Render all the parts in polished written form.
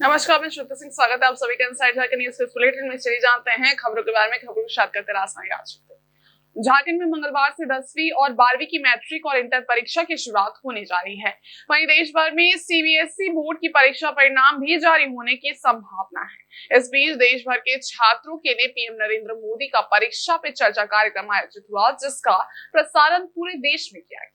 नमस्कार, मैं श्रुति सिंह। स्वागत है आप सभी का इनसाइड झारखंड न्यूज बुलेटिन में। चलिए जानते हैं खबरों के बारे में। खबरों के साथ करते झारखंड में मंगलवार से 10वीं और 12वीं की मैट्रिक और इंटर परीक्षा की शुरुआत होने जा रही है। वहीं देश भर में सीबीएसई बोर्ड की परीक्षा परिणाम भी जारी होने की संभावना है। इस बीच देश भर के छात्रों के लिए पीएम नरेंद्र मोदी का परीक्षा पे चर्चा कार्यक्रम आयोजित हुआ, जिसका प्रसारण पूरे देश में किया गया।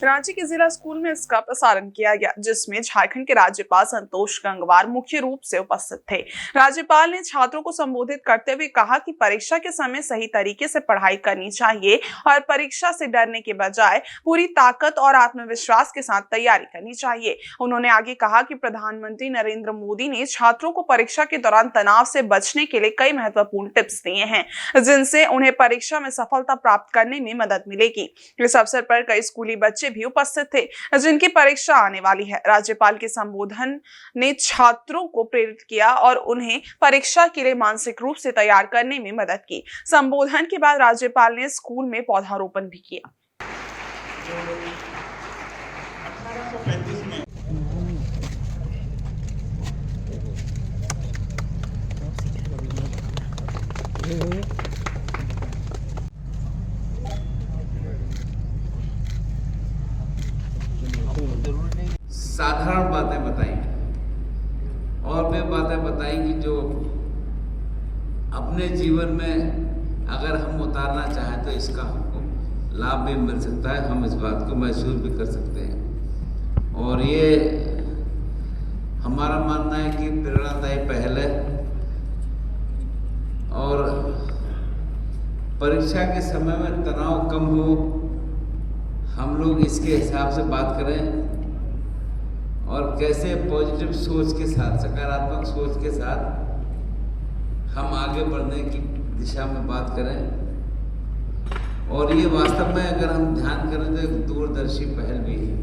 रांची के जिला स्कूल में इसका प्रसारण किया गया, जिसमें झारखंड के राज्यपाल संतोष गंगवार मुख्य रूप से उपस्थित थे। राज्यपाल ने छात्रों को संबोधित करते हुए कहा कि परीक्षा के समय सही तरीके से पढ़ाई करनी चाहिए और परीक्षा से डरने के बजाय पूरी ताकत और आत्मविश्वास के साथ तैयारी करनी चाहिए। उन्होंने आगे कहा कि प्रधानमंत्री नरेंद्र मोदी ने छात्रों को परीक्षा के दौरान तनाव से बचने के लिए कई महत्वपूर्ण टिप्स दिए हैं, जिनसे उन्हें परीक्षा में सफलता प्राप्त करने में मदद मिलेगी। इस अवसर पर कई स्कूली बच्चे भी उपस्थित थे, जिनकी परीक्षा आने वाली है। राज्यपाल के संबोधन ने छात्रों को प्रेरित किया और उन्हें परीक्षा के लिए मानसिक रूप से तैयार करने में मदद की। संबोधन के बाद राज्यपाल ने स्कूल में पौधारोपण भी किया। साधारण बातें बताई और वे बातें बताई कि जो अपने जीवन में अगर हम उतारना चाहें तो इसका हमको लाभ भी मिल सकता है, हम इस बात को महसूस भी कर सकते हैं। और ये हमारा मानना है कि प्रेरणादायी पहल है और परीक्षा के समय में तनाव कम हो, हम लोग इसके हिसाब से बात करें और कैसे पॉजिटिव सोच के साथ, सकारात्मक सोच के साथ हम आगे बढ़ने की दिशा में बात करें। और ये वास्तव में अगर हम ध्यान करें तो एक दूरदर्शी पहल भी है।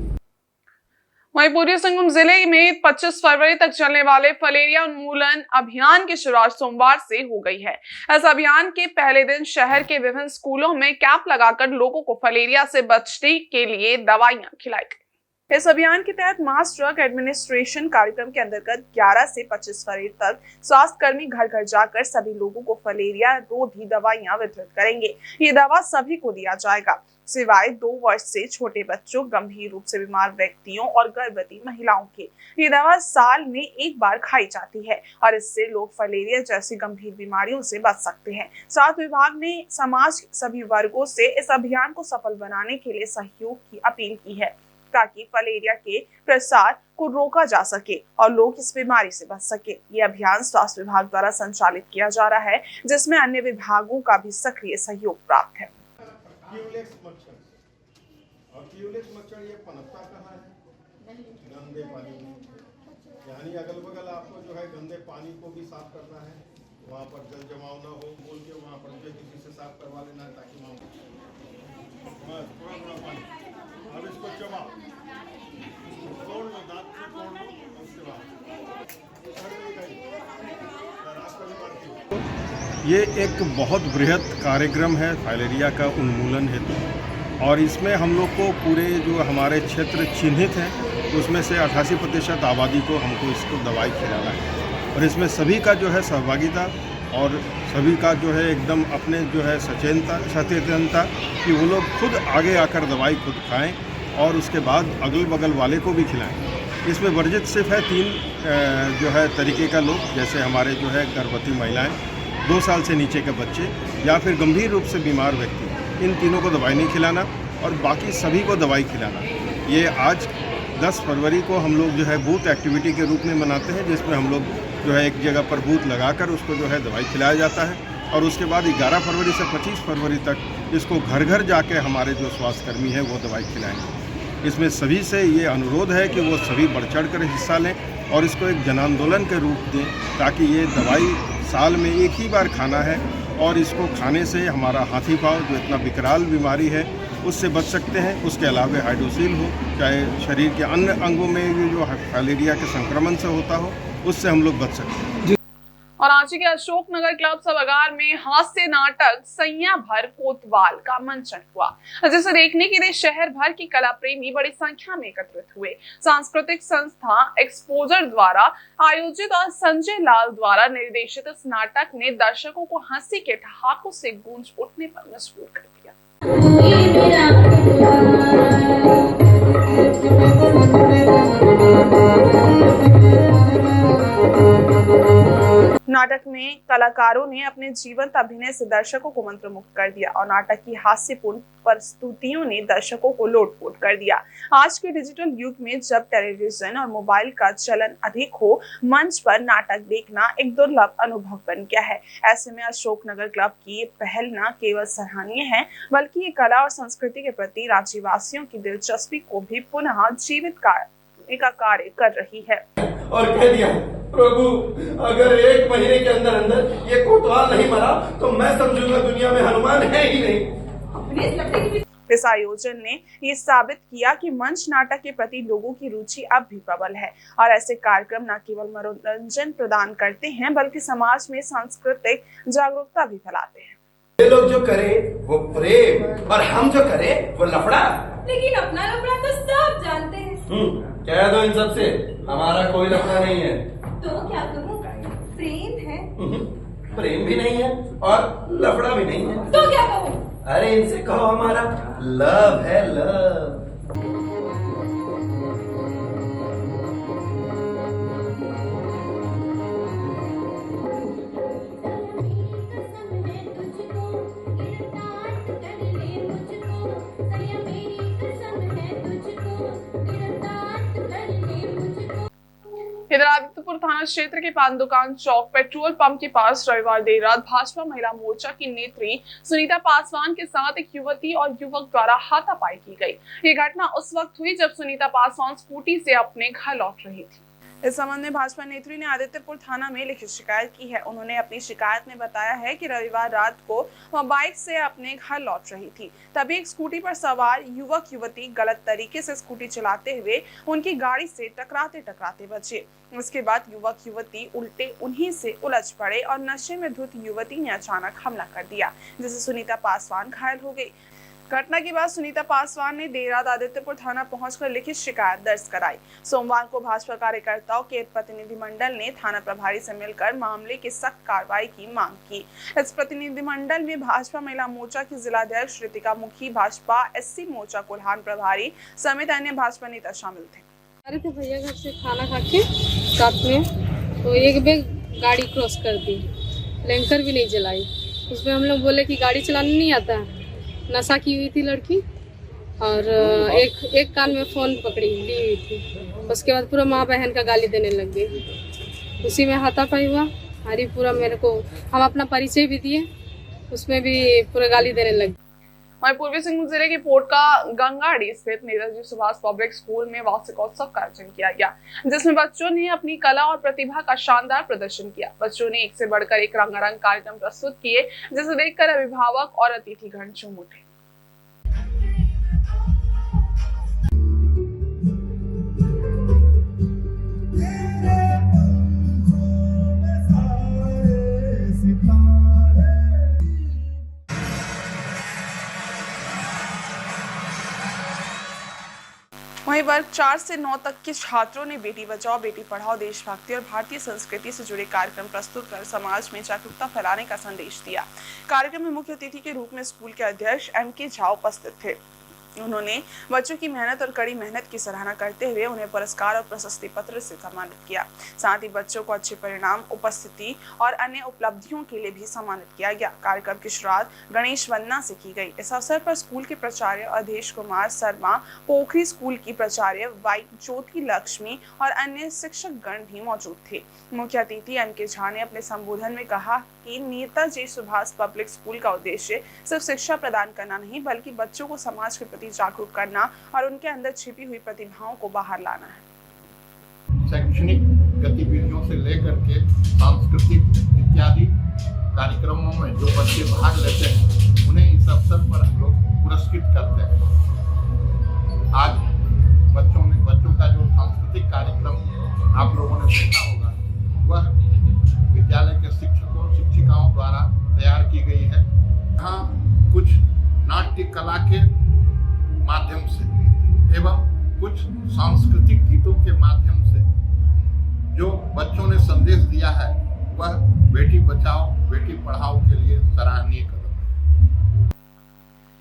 वहीं पूर्वी सिंहभूम जिले में 25 फरवरी तक चलने वाले फलेरिया उन्मूलन अभियान की शुरुआत सोमवार से हो गई है। इस अभियान के पहले दिन शहर के विभिन्न स्कूलों में कैंप लगाकर लोगों को फलेरिया से बचने के लिए दवाइयां खिलाई गई। इस अभियान के तहत मास ड्रग एडमिनिस्ट्रेशन कार्यक्रम के अंतर्गत 11 से 25 फरवरी तक स्वास्थ्य कर्मी घर घर जाकर सभी लोगों को फलेरिया रोधी दवाइयां वितरित करेंगे। ये दवा सभी को दिया जाएगा, सिवाय 2 वर्ष से छोटे बच्चों, गंभीर रूप से बीमार व्यक्तियों और गर्भवती महिलाओं के। ये दवा साल में एक बार खाई जाती है और इससे लोग फलेरिया जैसी गंभीर बीमारियों से बच सकते हैं। स्वास्थ्य विभाग ने समाज के सभी वर्गों से इस अभियान को सफल बनाने के लिए सहयोग की अपील की है, ताकि फलेरिया के प्रसार को रोका जा सके और लोग इस बीमारी से बच सके। ये अभियान स्वास्थ्य विभाग द्वारा संचालित किया जा रहा है, जिसमें अन्य विभागों का भी सक्रिय सहयोग प्राप्त है। मच्छर ये पनपता कहाँ है? गंदे पानी में, यानी अगल बगल आपको जो है गंदे पानी को भी साफ करना है, वहाँ पर जल जमाव न हो बोल के वहाँ पर जो किसी से साफ करवा लेना है, ताकि वहाँ थोड़ा पानी। अब इसको चबाओ, तोड़ लो, दांत से तोड़ लो, उसके बाद ये एक बहुत बृहद कार्यक्रम है फाइलेरिया का उन्मूलन हेतु, और इसमें हम लोग को पूरे जो हमारे क्षेत्र चिन्हित हैं उसमें से 88% आबादी को हमको इसको दवाई खिलाना है। और इसमें सभी का जो है सहभागिता और सभी का जो है एकदम अपने जो है सचेतनता कि वो लोग खुद आगे आकर दवाई खुद खाएं और उसके बाद अगल बगल वाले को भी खिलाएं। इसमें वर्जित सिर्फ है 3 जो है तरीके का लोग, जैसे हमारे जो है गर्भवती महिलाएं, 2 साल से नीचे के बच्चे या फिर गंभीर रूप से बीमार व्यक्ति, इन तीनों को दवाई नहीं खिलाना और बाकी सभी को दवाई खिलाना। ये आज 10 फरवरी को हम लोग जो है बूथ एक्टिविटी के रूप में मनाते हैं, जिसमें हम लोग जो है एक जगह पर बूथ लगाकर उसको जो है दवाई खिलाया जाता है। और उसके बाद 11 फरवरी से 25 फरवरी तक इसको घर घर जाके हमारे जो स्वास्थ्यकर्मी हैं वो दवाई खिलाएंगे। इसमें सभी से ये अनुरोध है कि वो सभी बढ़ चढ़ कर हिस्सा लें और इसको एक जन आंदोलन के रूप दें, ताकि ये दवाई साल में एक ही बार खाना है और इसको खाने से हमारा हाथी पाँव जो इतना विकराल बीमारी है उससे बच सकते हैं। उसके अलावा हाइड्रोसील हो, चाहे शरीर के अन्य अंगों में जो फाइलेरिया के संक्रमण से होता हो, उससे हम लोग बच सकते हैं। और रांची के अशोक नगर क्लब सभागार में हास्य नाटक सैया भर कोतवाल का मंचन हुआ, जिसे देखने के लिए शहर भर की कला प्रेमी बड़ी संख्या में एकत्रित हुए। सांस्कृतिक संस्था एक्सपोजर द्वारा आयोजित और संजय लाल द्वारा निर्देशित इस नाटक ने दर्शकों को हंसी के ठहाकों से गूंज उठने पर मजबूर कर दिया। नाटक में कलाकारों ने अपने जीवंत अभिनय से दर्शकों को मंत्रमुग्ध कर दिया और नाटक की हास्यपूर्ण प्रस्तुतियों ने दर्शकों को लोटपोट कर दिया। आज के डिजिटल युग में जब टेलीविजन और मोबाइल का चलन अधिक हो, मंच पर नाटक देखना एक दुर्लभ अनुभव बन गया है। ऐसे में अशोक नगर क्लब की पहल न केवल सराहनीय है, बल्कि ये कला और संस्कृति के प्रति राज्य वासियों की दिलचस्पी को भी पुनः जीवित करने का कार्य कर रही है। और कह दिया, प्रभु अगर 1 महीने के अंदर अंदर ये कोतवाल नहीं मरा तो मैं समझूंगा दुनिया में हनुमान है ही नहीं। इस आयोजन ने ये साबित किया कि मंच नाटक के प्रति लोगों की रुचि अब भी प्रबल है और ऐसे कार्यक्रम न केवल मनोरंजन प्रदान करते हैं, बल्कि समाज में सांस्कृतिक जागरूकता भी फैलाते हैं। ये लोग जो करे वो प्रेम और हम जो करे वो लफड़ा, लेकिन अपना लफड़ा तो सब जानते हैं। कह दो इन सबसे, हमारा कोई लफड़ा नहीं है। तो क्या कहूँ, प्रेम है? प्रेम भी नहीं है और लफड़ा भी नहीं है। तो क्या कहूँ? अरे इनसे कहो हमारा लव है, लव। इधर आदित्यपुर थाना क्षेत्र के पान दुकान चौक पेट्रोल पंप के पास रविवार देर रात भाजपा महिला मोर्चा की नेत्री सुनीता पासवान के साथ एक युवती और युवक द्वारा हाथापाई की गई। ये घटना उस वक्त हुई जब सुनीता पासवान स्कूटी से अपने घर लौट रही थी। इस संबंध में भाजपा नेत्री ने आदित्यपुर थाना में लिखित शिकायत की है। उन्होंने अपनी शिकायत में बताया है कि रविवार रात को वह बाइक से अपने घर लौट रही थी, तभी एक स्कूटी पर सवार युवक युवती गलत तरीके से स्कूटी चलाते हुए उनकी गाड़ी से टकराते बचे। उसके बाद युवक युवती उल्टे उन्हीं से उलझ पड़े और नशे में धुत युवती ने अचानक हमला कर दिया, जिससे सुनीता पासवान घायल हो गई। घटना के बाद सुनीता पासवान ने देर रात आदित्यपुर थाना पहुंचकर लिखित शिकायत दर्ज कराई। सोमवार को भाजपा कार्यकर्ताओं के प्रतिनिधिमंडल ने थाना प्रभारी से मिलकर मामले की सख्त कार्रवाई की मांग की। इस प्रतिनिधिमंडल में भाजपा महिला मोर्चा की जिलाध्यक्ष ऋतिका मुखी, भाजपा SC मोर्चा कोल्हान प्रभारी समेत अन्य भाजपा नेता शामिल थे। अरे थे भैया घर से खाना खा के साथ में, तो एक बैग गाड़ी क्रॉस कर दी, लैंकर भी नहीं जलाई। उसमें हम लोग बोले कि गाड़ी चलाना नहीं आता है, नशा की हुई थी लड़की और एक कान में फ़ोन पकड़ी ली हुई थी। उसके बाद पूरा माँ बहन का गाली देने लग गई। उसी में हाथापाई हुआ। हरी पूरा मेरे को, हम अपना परिचय भी दिए, उसमें भी पूरा गाली देने लग गई। वहीं पूर्वी सिंहभूम जिले के पोटका गंगाड़ी स्थित नेताजी सुभाष पब्लिक स्कूल में वार्षिकोत्सव का आयोजन किया गया, जिसमें बच्चों ने अपनी कला और प्रतिभा का शानदार प्रदर्शन किया। बच्चों ने एक से बढ़कर एक रंगारंग कार्यक्रम प्रस्तुत किए, जिसे देखकर अभिभावक और अतिथिगण झूम उठे। वहीं वर्ग 4 से 9 तक के छात्रों ने बेटी बचाओ बेटी पढ़ाओ, देशभक्ति और भारतीय संस्कृति से जुड़े कार्यक्रम प्रस्तुत कर समाज में जागरूकता फैलाने का संदेश दिया। कार्यक्रम में मुख्य अतिथि के रूप में स्कूल के अध्यक्ष MK झा उपस्थित थे। उन्होंने बच्चों की मेहनत और कड़ी मेहनत की सराहना करते हुए उन्हें पुरस्कार और प्रशस्ति पत्र से सम्मानित किया। साथ ही बच्चों को अच्छे परिणाम, उपस्थिति और अन्य उपलब्धियों के लिए भी सम्मानित किया गया। कार्यक्रम की शुरुआत गणेश वंदना से की गई। इस अवसर पर स्कूल के प्राचार्य अधेश कुमार शर्मा, पोखरी स्कूल की प्राचार्य वाई ज्योति लक्ष्मी और अन्य शिक्षक गण भी मौजूद थे। मुख्य अतिथि MK झा ने अपने संबोधन में कहा कि नेताजी सुभाष पब्लिक स्कूल का उद्देश्य सिर्फ शिक्षा प्रदान करना नहीं, बल्कि बच्चों को समाज के प्रति जागरूक करना और उनके अंदर छिपी हुई प्रतिभाओं को बाहर लाना है। शैक्षणिक गतिविधियों से लेकर के सांस्कृतिक इत्यादि कार्यक्रमों में जो बच्चे भाग लेते हैं, उन्हें इस अवसर पर हम लोग पुरस्कृत करते हैं। आज बच्चों का जो सांस्कृतिक कार्यक्रम आप लोगों ने देखा होगा, वह विद्यालय के कुछ सांस्कृतिक गीतों के माध्यम से जो बच्चों ने संदेश दिया है वह बेटी बचाओ बेटी पढ़ाओ के लिए सराहनीय कदम है।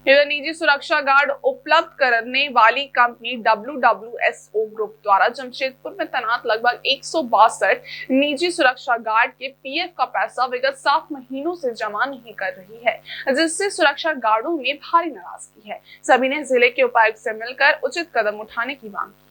इधर निजी सुरक्षा गार्ड उपलब्ध करने वाली कंपनी WWSO ग्रुप द्वारा जमशेदपुर में तैनात लगभग 162 निजी सुरक्षा गार्ड के PF का पैसा विगत 7 महीनों से जमा नहीं कर रही है, जिससे सुरक्षा गार्डों में भारी नाराजगी है। सभी ने जिले के उपायुक्त से मिलकर उचित कदम उठाने की मांग की है।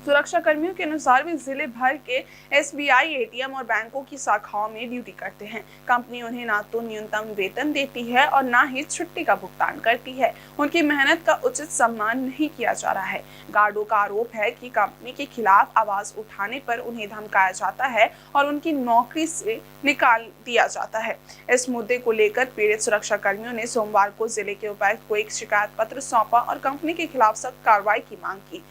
सुरक्षा कर्मियों के अनुसार वे जिले भर के SBI ATM और बैंकों की शाखाओं में ड्यूटी करते हैं। कंपनी उन्हें ना तो न्यूनतम वेतन देती है और ना ही छुट्टी का भुगतान करती है। उनकी मेहनत का उचित सम्मान नहीं किया जा रहा है। गार्डों का आरोप है कि कंपनी के खिलाफ आवाज उठाने पर उन्हें धमकाया जाता है और उनकी नौकरी से निकाल दिया जाता है। इस मुद्दे को लेकर पीड़ित सुरक्षा कर्मियों ने सोमवार को जिले के उपायुक्त को एक शिकायत पत्र सौंपा और कंपनी के खिलाफ सख्त कार्रवाई की मांग की।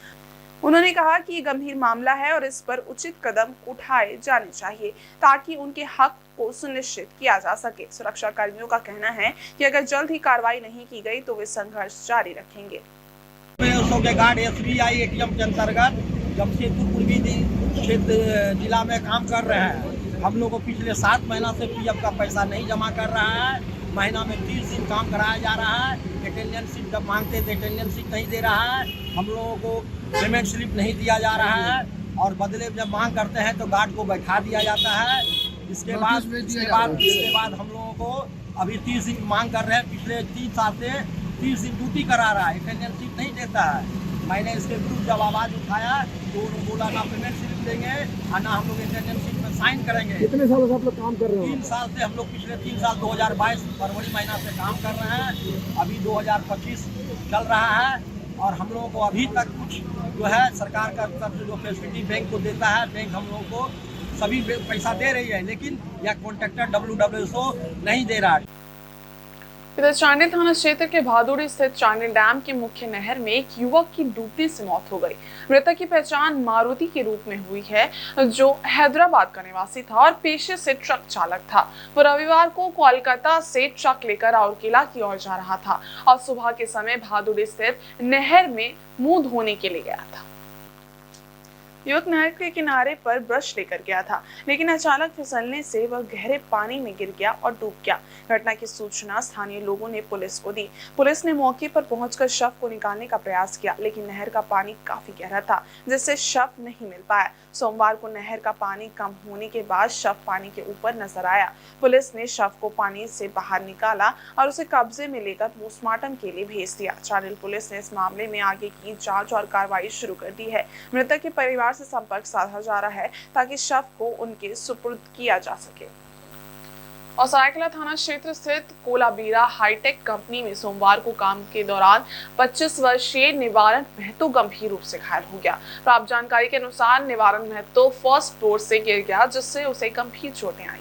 उन्होंने कहा कि ये गंभीर मामला है और इस पर उचित कदम उठाए जाने चाहिए ताकि उनके हक को सुनिश्चित किया जा सके। सुरक्षा कर्मियों का कहना है कि अगर जल्द ही कार्रवाई नहीं की गई तो वे संघर्ष जारी रखेंगे। के गार्ड SBI ATM के अंतर्गत जमशेदपुर पूर्वी क्षेत्र जिला में काम कर रहे हैं। हम लोग को पिछले 7 महीना से PF का पैसा नहीं जमा कर रहा है। महीना में 30 दिन काम कराया जा रहा है। अटेंडेंस शीट जब मांगते थे अटेंडेंस शीट नहीं दे रहा है। हम लोगों को पेमेंट स्लिप नहीं दिया जा रहा है और बदले जब मांग करते हैं तो गार्ड को बैठा दिया जाता है। इसके बाद हम लोगों को अभी 30 दिन मांग कर रहे हैं। पिछले 3 साल से 30 दिन ड्यूटी करा रहा है, अटेंडेंस शीट नहीं देता है। मैंने इसके विरुद्ध जब आवाज उठाया तो उन्होंने बोला ना पेमेंट स्लिप देंगे और ना हम लोग अटेंडेंस शीट में साइन करेंगे। कितने सालों से आप लोग काम कर रहे हो? 3 साल से हम लोग पिछले 3 साल 2022 फरवरी महीना से काम कर रहे हैं। अभी 2025 चल रहा है और हम लोगों को अभी तक कुछ जो है सरकार का तरफ से जो फैसिलिटी बैंक को देता है, बैंक हम लोगों को सभी पैसा दे रही है, लेकिन यह कॉन्ट्रैक्टर WWSO नहीं दे रहा है। इधर चांडी थाना क्षेत्र के भादुड़ी स्थित चांडी डैम के मुख्य नहर में एक युवक की डूबने से मौत हो गई। मृतक की पहचान मारुति के रूप में हुई है, जो हैदराबाद का निवासी था और पेशे से ट्रक चालक था। वो रविवार को कोलकाता से ट्रक लेकर राउरकेला की ओर जा रहा था और सुबह के समय भादुड़ी स्थित नहर में मुंह धोने के लिए गया था। युवक नहर के किनारे पर ब्रश लेकर गया था, लेकिन अचानक फिसलने से वह गहरे पानी में गिर गया और डूब गया। घटना की सूचना स्थानीय लोगों ने पुलिस को दी। पुलिस ने मौके पर पहुंचकर शव को निकालने का प्रयास किया, लेकिन नहर का पानी काफी गहरा था, जिससे शव नहीं मिल पाया। सोमवार को नहर का पानी कम होने के बाद शव पानी के ऊपर नजर आया। पुलिस ने शव को पानी से बाहर निकाला और उसे कब्जे में लेकर पोस्टमार्टम के लिए भेज दिया। चांडिल पुलिस ने इस मामले में आगे की जांच और कार्रवाई शुरू कर दी है। मृतक के परिवार से संपर्क साधा जा रहा है ताकि शव को उनके सुपुर्द किया जा सके। और सरायकेला थाना क्षेत्र स्थित कोलाबीरा हाईटेक कंपनी में सोमवार को काम के दौरान 25 वर्षीय निवारण महतो गंभीर रूप से घायल हो गया। प्राप्त जानकारी के अनुसार निवारण महतो फर्स्ट फ्लोर से गिर गया, जिससे उसे गंभीर चोटें आई।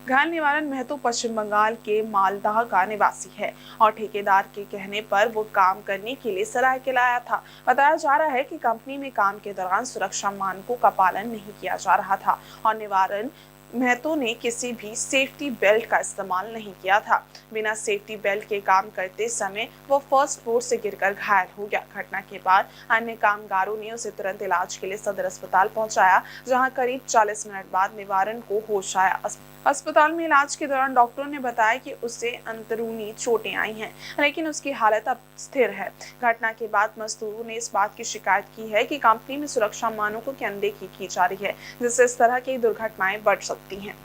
घायल निवारण महतो पश्चिम बंगाल के मालदाह का निवासी है और ठेकेदार के कहने पर वो काम करने के लिए सरायकेला आया था। बताया जा रहा है कि कंपनी में काम के दौरान सुरक्षा मानकों का पालन नहीं किया जा रहा था और निवारण महतो ने किसी भी सेफ्टी बेल्ट का इस्तेमाल नहीं किया था। बिना सेफ्टी बेल्ट के काम करते समय वो फर्स्ट फ्लोर से गिरकर घायल हो गया। घटना के बाद अन्य कामगारों ने उसे तुरंत इलाज के लिए सदर अस्पताल पहुंचाया, जहां करीब 40 मिनट बाद निवारण को होश आया। अस्पताल में इलाज के दौरान डॉक्टरों ने बताया कि उसे अंदरूनी चोटें आई हैं, लेकिन उसकी हालत अब स्थिर है। घटना के बाद मजदूरों ने इस बात की शिकायत की है कि कंपनी में सुरक्षा मानकों की अनदेखी की जा रही है, जिससे इस तरह की दुर्घटनाएं बढ़ सकती हैं।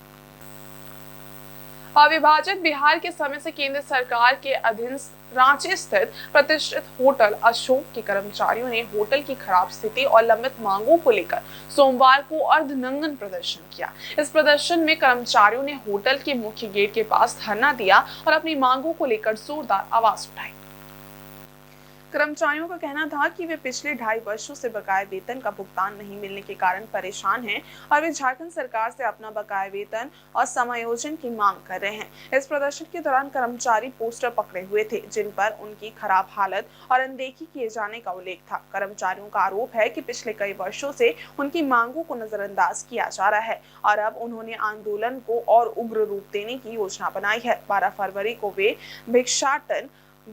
अविभाजित बिहार के समय से केंद्र सरकार के अधीन रांची स्थित प्रतिष्ठित होटल अशोक के कर्मचारियों ने होटल की खराब स्थिति और लंबित मांगों को लेकर सोमवार को अर्धनंगन प्रदर्शन किया। इस प्रदर्शन में कर्मचारियों ने होटल के मुख्य गेट के पास धरना दिया और अपनी मांगों को लेकर जोरदार आवाज उठाई। कर्मचारियों का कहना था कि वे पिछले 2.5 वर्षों से बकाया वेतन का भुगतान नहीं मिलने के कारण परेशान हैं और वे झारखंड सरकार से अपना बकाया वेतन और समायोजन की मांग कर रहे हैं। इस प्रदर्शन के दौरान कर्मचारी पोस्टर पकड़े हुए थे, जिन पर उनकी खराब हालत और अनदेखी किए जाने का उल्लेख था। कर्मचारियों का आरोप है कि पिछले कई वर्षों से उनकी मांगों को नजरअंदाज किया जा रहा है और अब उन्होंने आंदोलन को और उग्र रूप देने की योजना बनाई है। 12 फरवरी को वे भिक्षाटन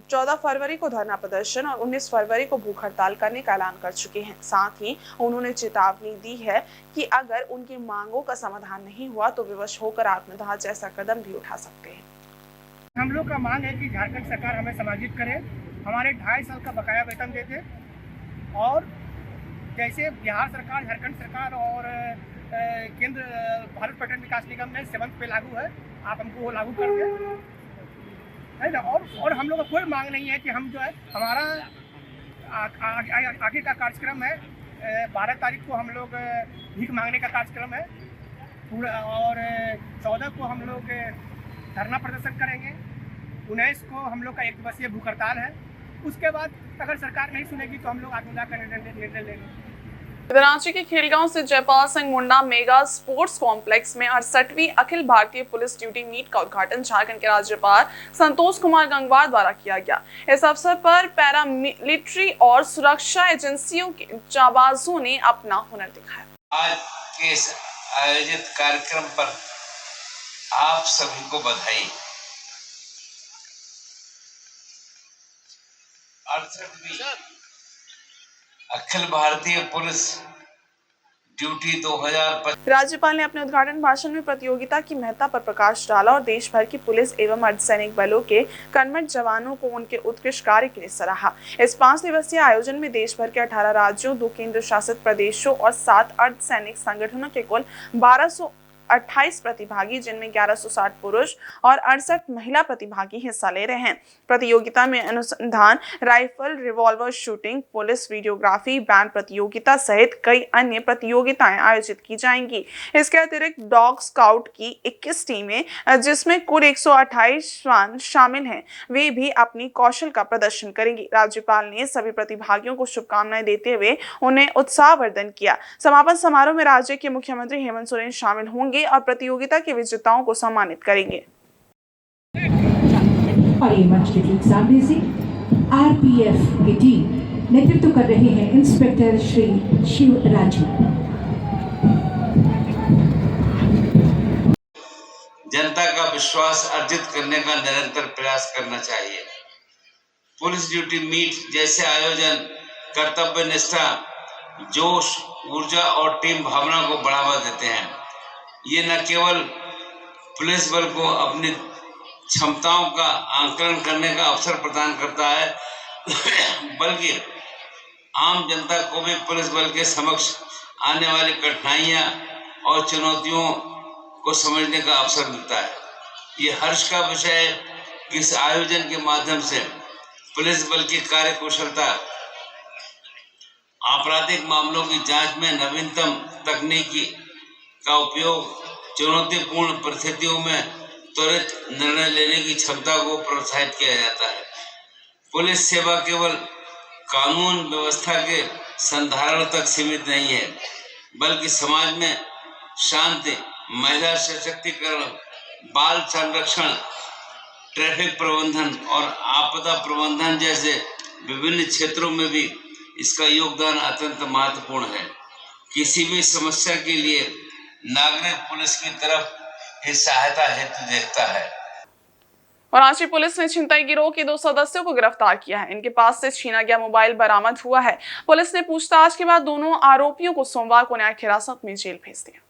14 फरवरी को धरना प्रदर्शन और 19 फरवरी को भूख हड़ताल करने का ऐलान कर चुके हैं। साथ ही उन्होंने चेतावनी दी है कि अगर उनकी मांगों का समाधान नहीं हुआ तो विवश होकर आत्मदाह जैसा कदम भी उठा सकते हैं। हम लोग का मांग है कि झारखंड सरकार हमें समायोजित करे, हमारे 2.5 साल का बकाया वेतन दे दे और जैसे बिहार सरकार, झारखंड सरकार और केंद्र भारत पर्यटन विकास निगम में 7th पे लागू है, आप हमको वो लागू कर दें, है ना। और हम लोग का कोई मांग नहीं है कि हम जो है हमारा आगे का कार्यक्रम है 12 तारीख को हम लोग भीख मांगने का कार्यक्रम है पूरा, और 14 को हम लोग धरना प्रदर्शन करेंगे, 19 को हम लोग का 1 दिवसीय भूख हड़ताल है। उसके बाद अगर सरकार नहीं सुनेगी तो हम लोग आत्मदाह का निर्णय लेंगे। रांची के खेलगांव से Jaipal Singh Munda mega sports complex में 68वीं Akhil Bharatiya police duty meet का उद्घाटन झारखंड के राज्यपाल संतोष कुमार गंगवार द्वारा किया गया। इस अवसर पर पैरामिलिट्री और सुरक्षा एजेंसियों के जाबाजों ने अपना हुनर दिखाया। आज के इस आयोजित कार्यक्रम पर आप सभी को बधाई। 68वीं अखिल भारतीय पुलिस ड्यूटी 2025। राज्यपाल ने अपने उद्घाटन भाषण में प्रतियोगिता की महत्ता पर प्रकाश डाला और देश भर की पुलिस एवं अर्धसैनिक बलों के कर्मठ जवानों को उनके उत्कृष्ट कार्य के लिए सराहा। इस 5 दिवसीय आयोजन में देश भर के 18 राज्यों, 2 केंद्र शासित प्रदेशों और 7 अर्धसैनिक संगठनों के कुल 1228 प्रतिभागी, जिनमें 1160 पुरुष और 68 महिला प्रतिभागी हिस्सा ले रहे हैं। प्रतियोगिता में अनुसंधान, rifle, revolver shooting, police videography, band प्रतियोगिता सहित कई अन्य प्रतियोगिताएं आयोजित की जाएंगी। इसके अतिरिक्त डॉग स्काउट की 21 टीमें, जिसमें कुल 128 श्वान शामिल हैं, वे भी अपनी कौशल का प्रदर्शन करेंगी। राज्यपाल ने सभी प्रतिभागियों को शुभकामनाएं देते हुए उन्हें उत्साहवर्धन किया। समापन समारोह में राज्य के मुख्यमंत्री हेमंत सोरेन शामिल होंगे और प्रतियोगिता के विजेताओं को सम्मानित करेंगे। और ये मंच के ठीक सामने से आरपीएफ की टीम नेतृत्व कर रहे हैं इंस्पेक्टर श्री शिवराजू। जनता का विश्वास अर्जित करने का निरंतर प्रयास करना चाहिए। पुलिस ड्यूटी मीट जैसे आयोजन कर्तव्य निष्ठा, जोश, ऊर्जा और टीम भावना को बढ़ावा देते हैं। ये न केवल पुलिस बल को अपनी क्षमताओं का आंकलन करने का अवसर प्रदान करता है, बल्कि आम जनता को भी पुलिस बल के समक्ष आने वाली कठिनाइयां और चुनौतियों को समझने का अवसर मिलता है। ये हर्ष का विषय है कि इस आयोजन के माध्यम से पुलिस बल की कार्यकुशलता, आपराधिक मामलों की जांच में नवीनतम तकनीकी का उपयोग, चुनौतीपूर्ण परिस्थितियों में त्वरित निर्णय लेने की क्षमता को प्रोत्साहित किया जाता है। पुलिस सेवा केवल कानून व्यवस्था के संधारण तक सीमित नहीं है, बल्कि समाज में शांति, महिला सशक्तिकरण, बाल संरक्षण, ट्रैफिक प्रबंधन और आपदा प्रबंधन जैसे विभिन्न क्षेत्रों में भी इसका योगदान अत्यंत महत्वपूर्ण है। किसी भी समस्या के लिए नागरिक पुलिस की तरफ इस सहायता हेतु देखता है। और रांची पुलिस ने छिनतई गिरोह के 2 सदस्यों को गिरफ्तार किया है। इनके पास से छीना गया मोबाइल बरामद हुआ है। पुलिस ने पूछताछ के बाद दोनों आरोपियों को सोमवार को न्यायिक हिरासत में जेल भेज दिया।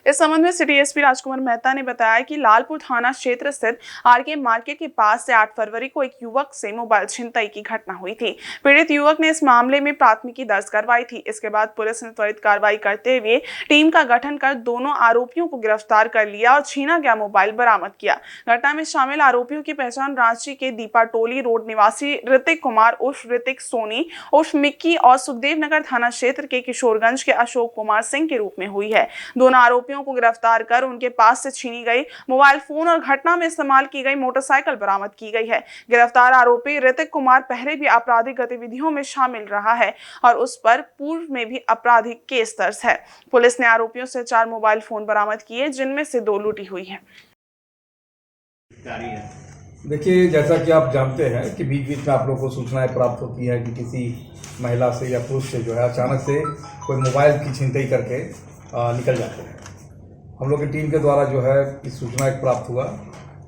इस संबंध में सिटी एसपी राजकुमार मेहता ने बताया कि लालपुर थाना क्षेत्र स्थित आरके मार्केट के पास से 8 फरवरी को एक युवक से मोबाइल छिनतई की घटना हुई थी। पीड़ित युवक ने इस मामले में प्राथमिकी दर्ज करवाई थी। इसके बाद पुलिस ने त्वरित कार्रवाई करते हुए टीम का गठन कर दोनों आरोपियों को गिरफ्तार कर लिया और छीना गया मोबाइल बरामद किया। घटना में शामिल आरोपियों की पहचान रांची के दीपाटोली रोड निवासी ऋतिक कुमार उर्फ ऋतिक सोनी उर्फ मिक्की और सुखदेव नगर थाना क्षेत्र के किशोरगंज के अशोक कुमार सिंह के रूप में हुई है। दोनों आरोपियों को गिरफ्तार कर उनके पास से छीनी गई मोबाइल फोन और घटना में इस्तेमाल की गई मोटरसाइकिल बरामद की गई है। गिरफ्तार आरोपी ऋतिक कुमार पहले भी आपराधिक गतिविधियों में शामिल रहा है और उस पर पूर्व में भी आपराधिक केस दर्ज है। पुलिस ने आरोपियों से 4 मोबाइल फोन बरामद किए, जिनमें से 2 लूटी हुई है। देखिए, जैसा कि आप जानते हैं कि बीच बीच में आप लोगों को सूचनाएं प्राप्त होती है कि किसी महिला से या पुरुष से जो है अचानक से कोई मोबाइल की छिनतई करके निकल जाते हैं। हम लोग की टीम के द्वारा जो है इस सूचना एक प्राप्त हुआ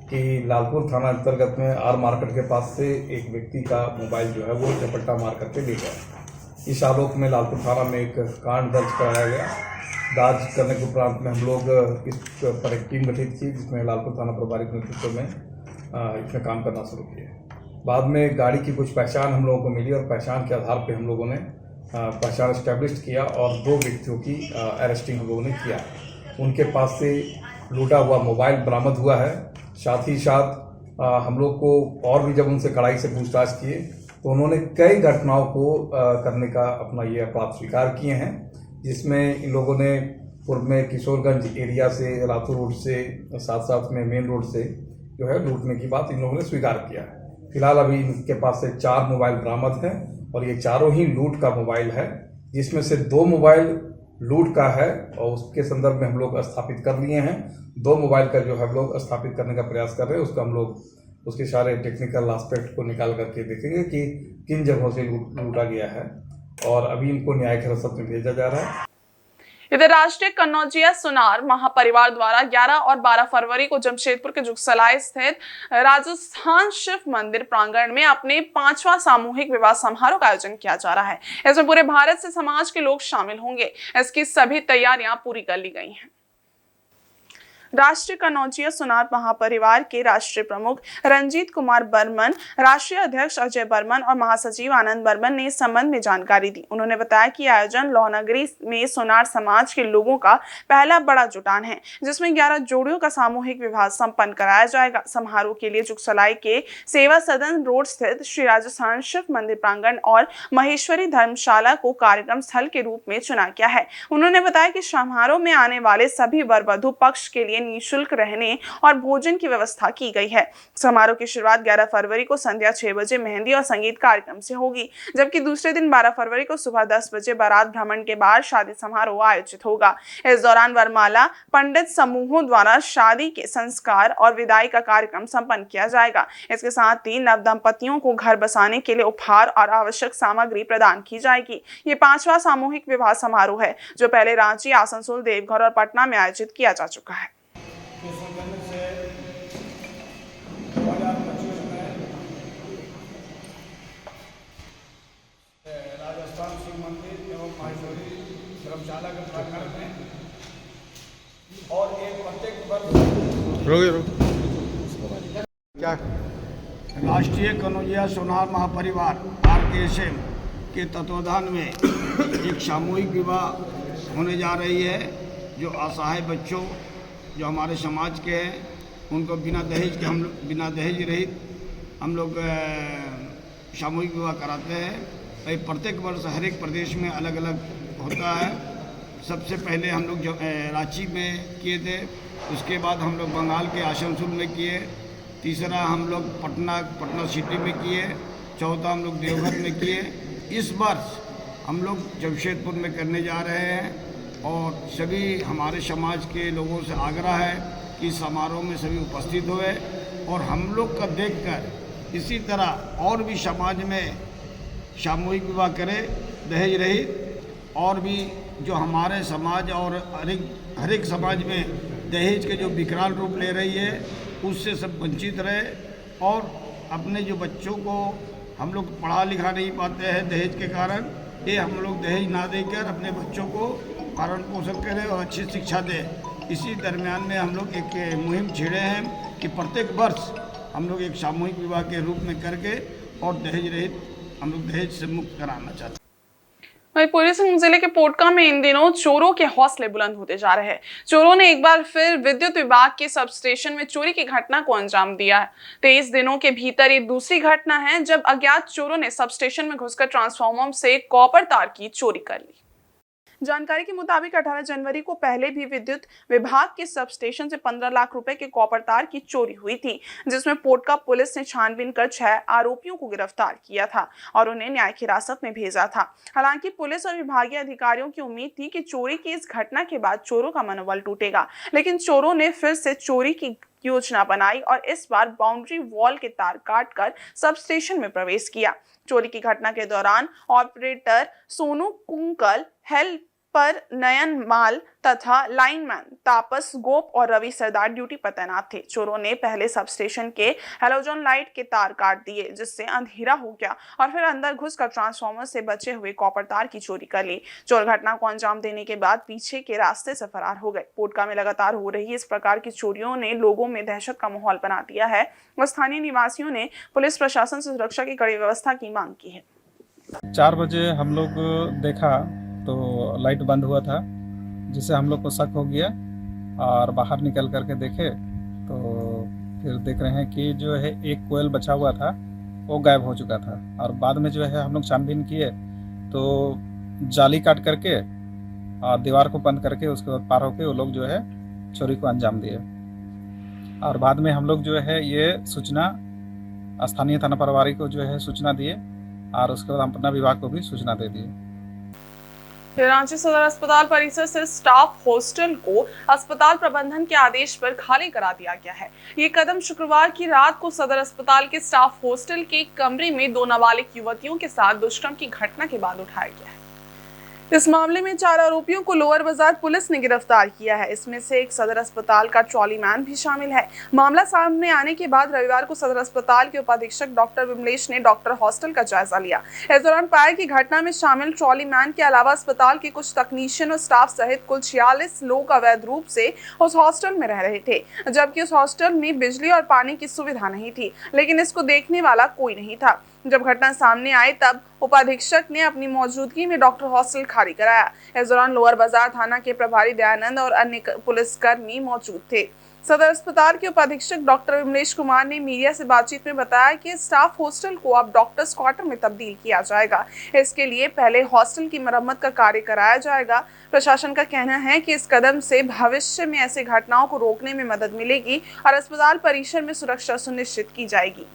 कि लालपुर थाना अंतर्गत में आर मार्केट के पास से एक व्यक्ति का मोबाइल जो है वो झपट्टा मार करके ले गया। इस आलोक में लालपुर थाना में एक कांड दर्ज कराया गया। दर्ज करने के उपरांत में हम लोग इस पर एक टीम गठित की, जिसमें लालपुर थाना प्रभारी के नेतृत्व में इसमें काम करना शुरू किया। बाद में गाड़ी की कुछ पहचान हम लोगों को मिली और पहचान के आधार पर हम लोगों ने पहचान एस्टैब्लिश किया और 2 व्यक्तियों की अरेस्टिंग हम लोगों ने किया। उनके पास से लूटा हुआ मोबाइल बरामद हुआ है। साथ ही साथ हम लोग को और भी जब उनसे कड़ाई से पूछताछ किए तो उन्होंने कई घटनाओं को करने का अपना ये अपराध स्वीकार किए हैं, जिसमें इन लोगों ने पूर्व में किशोरगंज एरिया से, रातू रोड से, साथ साथ में मेन रोड से जो है लूटने की बात इन लोगों ने स्वीकार किया है। फिलहाल अभी इनके पास से 4 मोबाइल बरामद हैं और ये चारों ही लूट का मोबाइल है, जिसमें से 2 मोबाइल लूट का है और उसके संदर्भ में हम लोग स्थापित कर लिए हैं। 2 मोबाइल का जो है हम लोग स्थापित करने का प्रयास कर रहे हैं। उसका हम लोग उसके सारे टेक्निकल एस्पेक्ट को निकाल करके देखेंगे कि किन जगहों से लूटा गया है और अभी इनको न्यायिक हिरासत में भेजा जा रहा है। इधर राष्ट्रीय कन्नौजिया सुनार महापरिवार द्वारा 11 और 12 फरवरी को जमशेदपुर के जुगसलाई स्थित राजस्थान शिव मंदिर प्रांगण में अपने 5वां सामूहिक विवाह समारोह का आयोजन किया जा रहा है। इसमें पूरे भारत से समाज के लोग शामिल होंगे। इसकी सभी तैयारियां पूरी कर ली गई हैं। राष्ट्रीय कन्नौजिया सुनार महापरिवार के राष्ट्रीय प्रमुख रंजीत कुमार बर्मन, राष्ट्रीय अध्यक्ष अजय बर्मन और महासचिव आनंद बर्मन ने इस संबंध में जानकारी दी। उन्होंने बताया कि आयोजन लोहनगरी में सुनार समाज के लोगों का पहला बड़ा जुटान है, जिसमें 11 जोड़ियों का सामूहिक विवाह संपन्न कराया जाएगा। समारोह के लिए जुगसलाई के सेवा सदन रोड स्थित श्री राजस्थान शिव मंदिर प्रांगण और महेश्वरी धर्मशाला को कार्यक्रम स्थल के रूप में चुना गया है। उन्होंने बताया कि समारोह में आने वाले सभी वर वधु पक्ष के लिए निःशुल्क रहने और भोजन की व्यवस्था की गई है। समारोह की शुरुआत 11 फरवरी को संध्या 6 बजे मेहंदी और संगीत कार्यक्रम से होगी, जबकि दूसरे दिन 12 फरवरी को सुबह 10 बजे बारात भ्रमण के बाद शादी समारोह आयोजित होगा। इस दौरान वरमाला पंडित समूहों द्वारा शादी के संस्कार और विदाई का कार्यक्रम संपन्न किया जाएगा। इसके साथ ही नव दंपतियों को घर बसाने के लिए उपहार और आवश्यक सामग्री प्रदान की जाएगी। ये 5वां सामूहिक विवाह समारोह है, जो पहले रांची, आसनसोल, देवघर और पटना में आयोजित किया जा चुका है। के संबंध से 2025 में राजस्थान शिव मंदिर एवं माहेश्वरी धर्मशाला के प्रांगण में और एक प्रत्येक वर्ष क्या राष्ट्रीय कन्नौजिया सोनार महापरिवार RKSM के तत्वाधान में एक सामूहिक विवाह होने जा रही है, जो असहाय बच्चों जो हमारे समाज के हैं उनको बिना दहेज रहित हम लोग सामूहिक विवाह कराते हैं। ये प्रत्येक वर्ष हर एक प्रदेश में अलग अलग होता है। सबसे पहले हम लोग रांची में किए थे, उसके बाद हम लोग बंगाल के आसनसोल में किए, तीसरा हम लोग पटना सिटी में किए, चौथा हम लोग देवघर में किए। इस वर्ष हम लोग जमशेदपुर में करने जा रहे हैं और सभी हमारे समाज के लोगों से आग्रह है कि समारोह में सभी उपस्थित हुए और हम लोग का देखकर इसी तरह और भी समाज में सामूहिक विवाह करें दहेज रहित, और भी जो हमारे समाज और हर एक समाज में दहेज के जो विकराल रूप ले रही है उससे सब वंचित रहे और अपने जो बच्चों को हम लोग पढ़ा लिखा नहीं पाते हैं दहेज के कारण, ये हम लोग दहेज ना देकर अपने बच्चों को पालन पोषण करें और अच्छी शिक्षा दें। इसी दरमियान में हम लोग एक मुहिम छेड़े हैं कि प्रत्येक वर्ष हम लोग एक सामूहिक विवाह के रूप में करके और दहेज रहित हम लोग दहेज से मुक्त कराना चाहते हैं। वहीं पूर्वी सिंहभूम जिले के पोटका में इन दिनों चोरों के हौसले बुलंद होते जा रहे हैं। चोरों ने एक बार फिर विद्युत विभाग के सब स्टेशन में चोरी की घटना को अंजाम दिया है। 23 दिनों के भीतर ये दूसरी घटना है जब अज्ञात चोरों ने सब स्टेशन में घुसकर ट्रांसफार्मर से कॉपर तार की चोरी कर ली। जानकारी के मुताबिक 18 जनवरी को पहले भी विद्युत विभाग के सब स्टेशन से 15 लाख रुपए के कॉपर तार की चोरी हुई थी, जिसमें पोटका पुलिस ने छानबीन कर 6 आरोपियों को गिरफ्तार किया था और उन्हें न्यायिक हिरासत में भेजा था। हालांकि पुलिस और विभागीय अधिकारियों की उम्मीद थी कि चोरी की इस घटना के बाद चोरों का मनोबल टूटेगा, लेकिन चोरों ने फिर से चोरी की योजना बनाई और इस बार बाउंड्री वॉल के तार काटकर सब स्टेशन में प्रवेश किया। चोरी की घटना के दौरान ऑपरेटर सोनू कुंकल, हेल्पर पर नयन माल तथा लाइनमैन तापस गोप और रवि सरदार ड्यूटी पर तैनात थे। चोरों ने पहले सब स्टेशन के हेलोजन लाइट के तार काट दिए, जिससे अंधेरा हो गया और फिर अंदर घुसकर ट्रांसफार्मर से बचे हुए कॉपर तार की चोरी कर ली। चोर घटना को अंजाम देने के बाद पीछे के रास्ते से फरार हो गए। पोटका में लगातार हो रही इस प्रकार की चोरियों ने लोगों में दहशत का माहौल बना दिया है और स्थानीय निवासियों ने पुलिस प्रशासन से सुरक्षा की कड़ी व्यवस्था की मांग की है। 4 बजे हम लोग देखा तो लाइट बंद हुआ था, जिससे हम लोग को शक हो गया और बाहर निकल करके देखे तो फिर देख रहे हैं कि जो है एक कोयल बचा हुआ था वो गायब हो चुका था। और बाद में जो है हम लोग छानबीन किए तो जाली काट करके और दीवार को बंद करके उसके बाद पार होके वो लोग जो है चोरी को अंजाम दिए। और बाद में हम लोग जो है ये सूचना स्थानीय थाना प्रभारी को जो है सूचना दिए और उसके बाद हम अपना विभाग को भी सूचना दे दिए। रांची सदर अस्पताल परिसर से स्टाफ हॉस्टल को अस्पताल प्रबंधन के आदेश पर खाली करा दिया गया है। ये कदम शुक्रवार की रात को सदर अस्पताल के स्टाफ हॉस्टल के कमरे में 2 नाबालिग युवतियों के साथ दुष्कर्म की घटना के बाद उठाया गया है। इस मामले में 4 आरोपियों को लोअर बाजार पुलिस ने गिरफ्तार किया है। इसमें से एक सदर अस्पताल का ट्रॉली मैन भी शामिल है। मामला सामने आने के बाद रविवार को सदर अस्पताल के उपाधीक्षक डॉक्टर विमलेश ने डॉक्टर हॉस्टल का जायजा लिया। इस दौरान पाया कि घटना में शामिल ट्रॉली मैन के अलावा अस्पताल के कुछ तकनीशियन और स्टाफ सहित कुल 46 लोग अवैध रूप से उस हॉस्टल में रह रहे थे, जबकि उस हॉस्टल में बिजली और पानी की सुविधा नहीं थी, लेकिन इसको देखने वाला कोई नहीं था। जब घटना सामने आई तब उपाधीक्षक ने अपनी मौजूदगी में डॉक्टर हॉस्टल खाली कराया। इस दौरान लोअर बाजार थाना के प्रभारी दयानंद और अन्य पुलिसकर्मी मौजूद थे। सदर अस्पताल के उपाधीक्षक डॉक्टर विमलेश कुमार ने मीडिया से बातचीत में बताया कि स्टाफ हॉस्टल को अब डॉक्टर्स क्वार्टर में तब्दील किया जाएगा। इसके लिए पहले हॉस्टल की मरम्मत का कार्य कराया जाएगा। प्रशासन का कहना है कि इस कदम से भविष्य में ऐसी घटनाओं को रोकने में मदद मिलेगी और अस्पताल परिसर में सुरक्षा सुनिश्चित की जाएगी।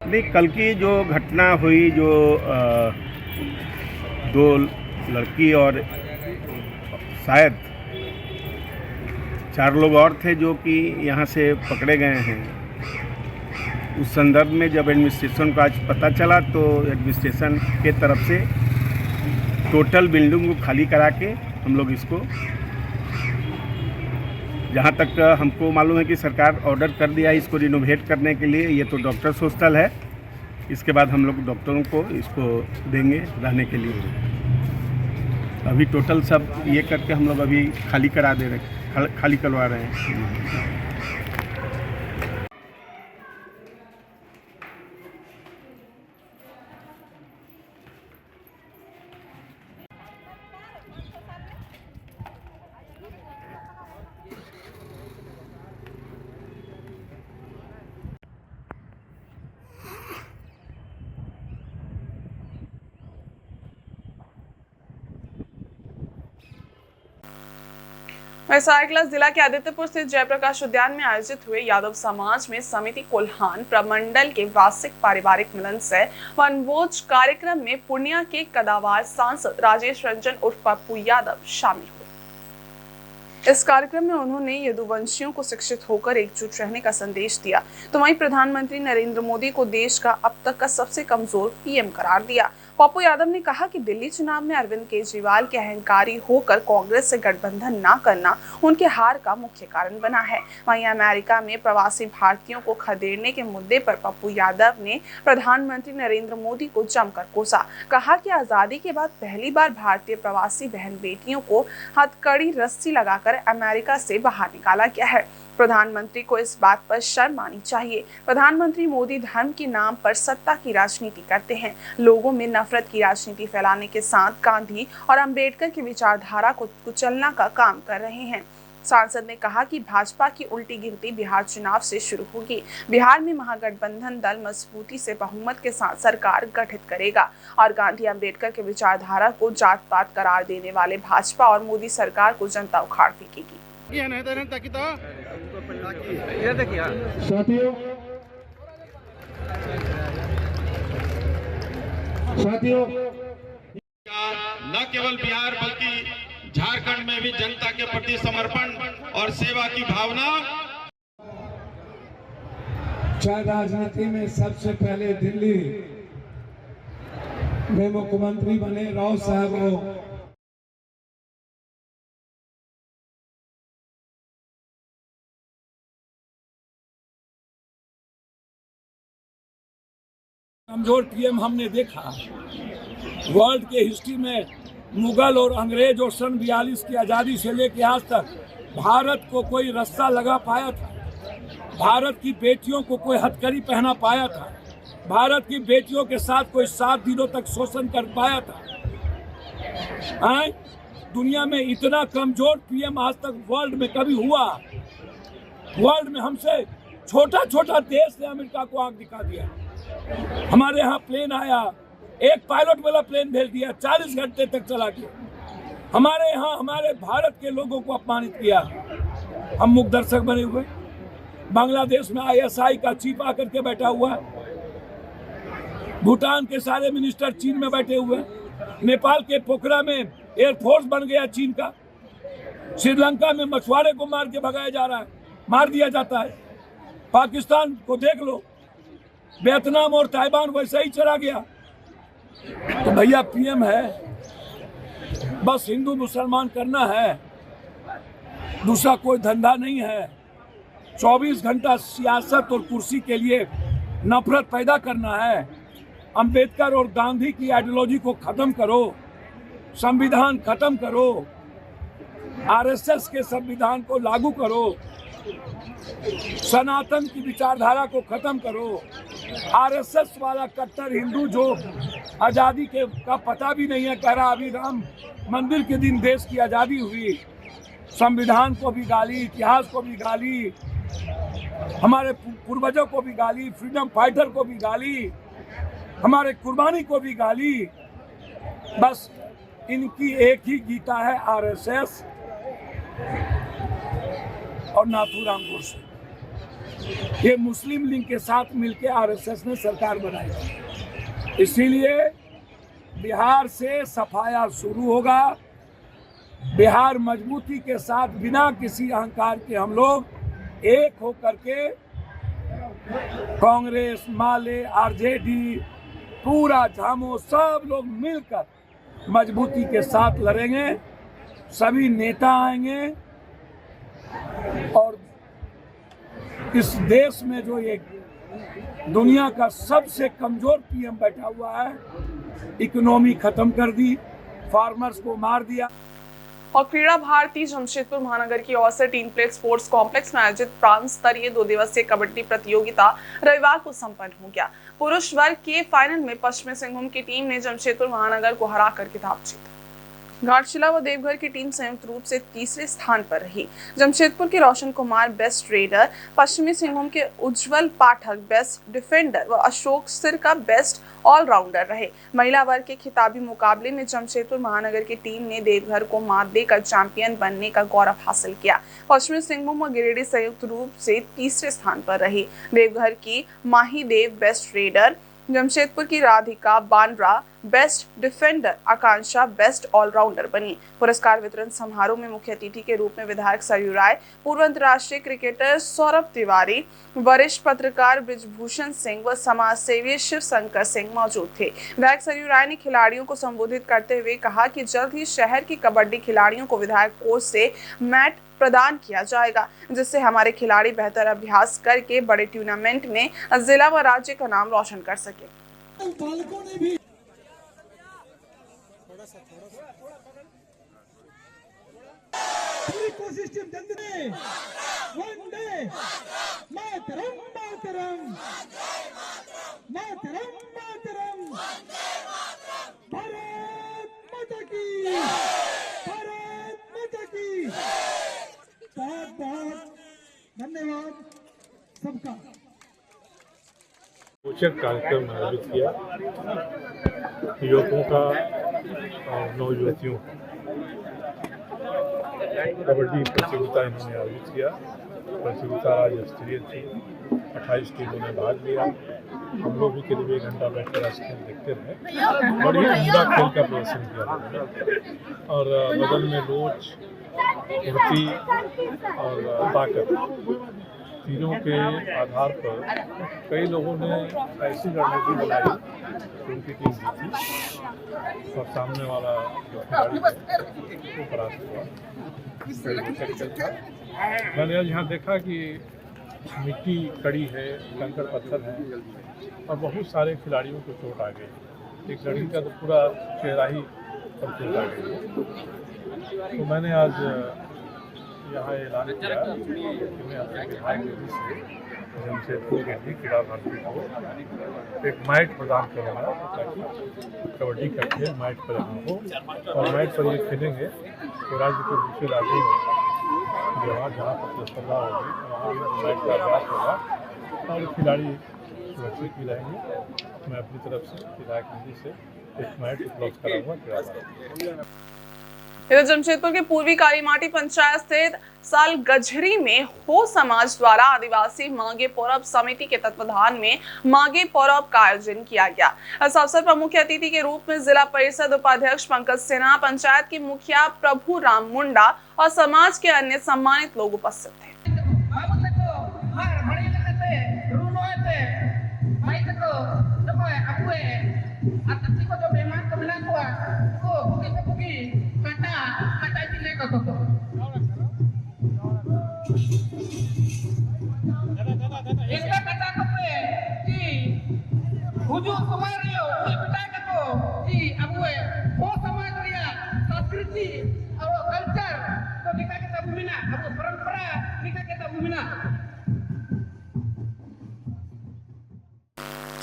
नहीं, कल की जो घटना हुई, जो 2 लड़की और शायद 4 लोग और थे जो कि यहाँ से पकड़े गए हैं, उस संदर्भ में जब एडमिनिस्ट्रेशन को आज पता चला तो एडमिनिस्ट्रेशन के तरफ से टोटल बिल्डिंग को खाली करा के हम लोग इसको, जहाँ तक हमको मालूम है कि सरकार ऑर्डर कर दिया है इसको रिनोवेट करने के लिए। ये तो डॉक्टर्स हॉस्टल है, इसके बाद हम लोग डॉक्टरों को इसको देंगे रहने के लिए। अभी टोटल सब ये करके हम लोग अभी खाली करवा रहे हैं। सरायकेला जिला के आदित्यपुर स्थित जयप्रकाश उद्यान में आयोजित हुए यादव समाज में समिति कोल्हान प्रमंडल के वार्षिक पारिवारिक मिलन से वनभोज कार्यक्रम में पूर्णिया के कदावार सांसद राजेश रंजन उर्फ पप्पू यादव शामिल हुए। इस कार्यक्रम में उन्होंने यदुवंशियों को शिक्षित होकर एकजुट रहने का संदेश दिया, तो वहीं प्रधानमंत्री नरेंद्र मोदी को देश का अब तक का सबसे कमजोर पीएम करार दिया। पप्पू यादव ने कहा कि दिल्ली चुनाव में अरविंद केजरीवाल के अहंकारी होकर कांग्रेस से गठबंधन न करना उनके हार का मुख्य कारण बना है। वहीं अमेरिका में प्रवासी भारतीयों को खदेड़ने के मुद्दे पर पप्पू यादव ने प्रधानमंत्री नरेंद्र मोदी को जमकर कोसा। कहा कि आजादी के बाद पहली बार भारतीय प्रवासी बहन बेटियों को हथकड़ी रस्सी लगाकर अमेरिका से बाहर निकाला गया है। प्रधानमंत्री को इस बात पर शर्म आनी चाहिए। प्रधानमंत्री मोदी धर्म के नाम पर सत्ता की राजनीति करते हैं, लोगों में नफरत की राजनीति फैलाने के साथ गांधी और अंबेडकर की विचारधारा को कुचलने का काम कर रहे हैं। सांसद ने कहा कि भाजपा की उल्टी गिनती बिहार चुनाव से शुरू होगी। बिहार में महागठबंधन दल मजबूती से बहुमत के साथ सरकार गठित करेगा और गांधी अंबेडकर के विचारधारा को जात पात करार देने वाले भाजपा और मोदी सरकार को जनता उखाड़ फेंकेगी। साथियों, साथियों, न केवल बिहार बल्कि झारखंड में भी जनता के प्रति समर्पण और सेवा की भावना। चाहे राजनीति में सबसे पहले दिल्ली में मुख्यमंत्री बने राव साहब को कमजोर पीएम हमने देखा। वर्ल्ड के हिस्ट्री में मुगल और अंग्रेज और सन 42 की आज़ादी से लेकर आज तक भारत को कोई रास्ता लगा पाया था, भारत की बेटियों को कोई हथकड़ी पहना पाया था, भारत की बेटियों के साथ कोई 7 दिनों तक शोषण कर पाया था। दुनिया में इतना कमजोर पीएम आज तक वर्ल्ड में कभी हुआ? वर्ल्ड में हमसे छोटा छोटा देश ने अमेरिका को आंख दिखा दिया। हमारे यहाँ प्लेन आया, एक पायलट वाला प्लेन भेज दिया, 40 घंटे तक चला गया। हमारे यहाँ हमारे भारत के लोगों को अपमानित किया। हम मुख दर्शक बने हुए। बांग्लादेश में ISI का चीफ आकर के बैठा हुआ है। भूटान के सारे मिनिस्टर चीन में बैठे हुए। नेपाल के पोखरा में एयरफोर्स बन गया चीन का। श्रीलंका में मछुआरे को मार के भगाया जा रहा है, मार दिया जाता है। पाकिस्तान को देख लो, वियतनाम और ताइवान वैसे ही चला गया। तो भैया पीएम है, बस हिंदू मुसलमान करना है, दूसरा कोई धंधा नहीं है। 24 घंटा सियासत और कुर्सी के लिए नफरत पैदा करना है। अंबेडकर और गांधी की आइडियोलॉजी को खत्म करो, संविधान खत्म करो, RSS के संविधान को लागू करो, सनातन की विचारधारा को खत्म करो। RSS वाला कट्टर हिंदू जो आज़ादी के का पता भी नहीं है, कह रहा अभी राम मंदिर के दिन देश की आज़ादी हुई। संविधान को भी गाली, इतिहास को भी गाली, हमारे पूर्वजों को भी गाली, फ्रीडम फाइटर को भी गाली, हमारे कुर्बानी को भी गाली। बस इनकी एक ही गीता है, RSS और नाथूराम गोडसे। ये मुस्लिम लीग के साथ मिलकर RSS ने सरकार बनाई। इसीलिए बिहार से सफाया शुरू होगा। बिहार मजबूती के साथ बिना किसी अहंकार के हम लोग एक होकर के कांग्रेस, माले, RJD, पूरा झामो सब लोग मिलकर मजबूती के साथ लड़ेंगे। सभी नेता आएंगे और इस देश में जो ये दुनिया का सबसे कमजोर पीएम बैठा हुआ है, इकोनॉमी खत्म कर दी, फार्मर्स को मार दिया। और क्रीड़ा भारती जमशेदपुर महानगर की ओर से टीन प्लेट स्पोर्ट्स कॉम्प्लेक्स में आयोजित प्रांत स्तरीय 2 दिवसीय कबड्डी प्रतियोगिता रविवार को संपन्न हो गया। पुरुष वर्ग के फाइनल में पश्चिमी सिंहभूम की टीम ने जमशेदपुर महानगर को हराकर खिताब जीता। घाटशिला व देवघर की टीम संयुक्त रूप से तीसरे स्थान पर रही। जमशेदपुर के रोशन कुमार बेस्ट रेडर, पश्चिमी सिंहभूम के उज्जवल पाठक बेस्ट डिफेंडर व अशोक सिरका बेस्ट ऑलराउंडर रहे। महिला वर्ग के खिताबी मुकाबले में जमशेदपुर महानगर की टीम ने देवघर को मात देकर चैंपियन बनने का गौरव हासिल किया। पश्चिमी सिंहभूम व गिरिडीह संयुक्त रूप से तीसरे स्थान पर रही। देवघर की माही देव बेस्ट रेडर, जमशेदपुर की राधिका बांद्रा बेस्ट डिफेंडर, आकांक्षा बेस्ट ऑलराउंडर बनी। पुरस्कार वितरण समारोह में मुख्य अतिथि के रूप में विधायक सरयू राय, पूर्व अंतर्राष्ट्रीय क्रिकेटर सौरभ तिवारी, वरिष्ठ पत्रकार ब्रिजभूषण सिंह व समाज सेवी शिव शंकर सिंह मौजूद थे। विधायक सरयू राय ने खिलाड़ियों को संबोधित करते हुए कहा कि जल्द ही शहर की कबड्डी खिलाड़ियों को विधायक कोष से मैट प्रदान किया जाएगा, जिससे हमारे खिलाड़ी बेहतर अभ्यास करके बड़े टूर्नामेंट में जिला व राज्य का नाम रोशन कर सके। धन्यवाद सबका। रोचक कार्यक्रम आयोजित किया युवकों का और नौ युवतियों का। कबड्डी प्रतियोगिता इन्होंने आयोजित किया। प्रतियोगिता राज्य स्तरीय थी। 28 टीमों ने भाग लिया। हम लोग भी करीब 1 घंटा बैठ कर आज खेल देखते रहे। बड़ी उम्दा खेल का प्रदर्शन किया लोगों और बदन में लोच, फुर्ती और ताकत तीनों के आधार पर कई लोगों ने ऐसी रणनीति बनाई कि उनकी टीम जीती और सामने वाला जो खिलाड़ी वो परास्त हुआ। मैंने आज यहाँ देखा कि मिट्टी कड़ी है, कंकड़ पत्थर है और बहुत सारे खिलाड़ियों को चोट आ गई। एक लड़की का तो पूरा चेहरा ही पर चोट आ गई। तो मैंने आज यहाँ ऐलान किया कि मैं अपने विधायक निधि से जमशेदपुर के क्रीड़ा भारती को एक मैट प्रदान करूँगा ताकि कबड्डी का खेल मैट पर यहाँ हो और मैट पर ये खेलेंगे तो राज्य के दूसरे राज्यों में जहाँ प्रतिस्पर्धा होगी वहाँ भी मैट का अभ्यास होगा और खिलाड़ी सुरक्षित भी रहेंगे। मैं अपनी तरफ से विधायक निधि से एक मैट उपलब्ध कराऊंगा क्रीड़ा भारती। इधर जमशेदपुर के पूर्वी कालीमाटी पंचायत स्थित साल गजरी में हो समाज द्वारा आदिवासी मांगे पौरब समिति के तत्वाधान में मांगे पौरब का आयोजन किया गया। इस अवसर पर मुख्य अतिथि के रूप में जिला परिषद उपाध्यक्ष पंकज सिन्हा, पंचायत के मुखिया प्रभु राम मुंडा और समाज के अन्य सम्मानित लोग उपस्थित थे।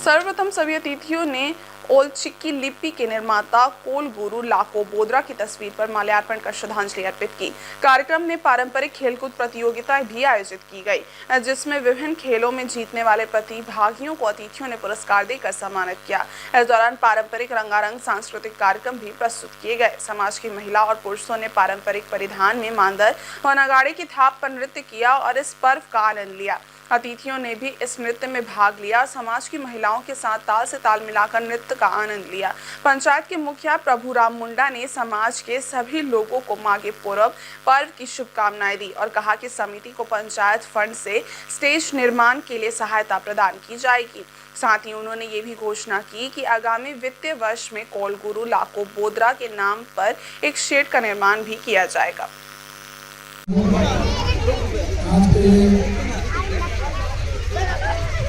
सर्वप्रथम सभी अतिथियों ने ओलचिकी लिपि के निर्माता कोल गुरु लाको बोद्रा की तस्वीर पर माल्यार्पण कर श्रद्धांजलि अर्पित की। कार्यक्रम में पारंपरिक खेलकूद प्रतियोगिताएं भी आयोजित की गई, जिसमें विभिन्न खेलों में जीतने वाले प्रतिभागियों को अतिथियों ने पुरस्कार देकर सम्मानित किया। इस दौरान पारंपरिक रंगारंग सांस्कृतिक कार्यक्रम भी प्रस्तुत किए गए। समाज की महिला और पुरुषों ने पारंपरिक परिधान में मांदर और नगाड़े की थाप पर नृत्य किया और इस पर्व का आनंद लिया। अतिथियों ने भी इस नृत्य में भाग लिया। समाज की महिलाओं के साथ ताल से ताल मिलाकर नृत्य का आनंद लिया। पंचायत के मुखिया प्रभु राम मुंडा ने समाज के सभी लोगों को माघे पूर्व पर्व की शुभकामनाएं दी और कहा कि समिति को पंचायत फंड से स्टेज निर्माण के लिए सहायता प्रदान की जाएगी। साथ ही उन्होंने ये भी घोषणा की कि आगामी वित्तीय वर्ष में कोल गुरु लाको बोद्रा के नाम पर एक शेड का निर्माण भी किया जाएगा।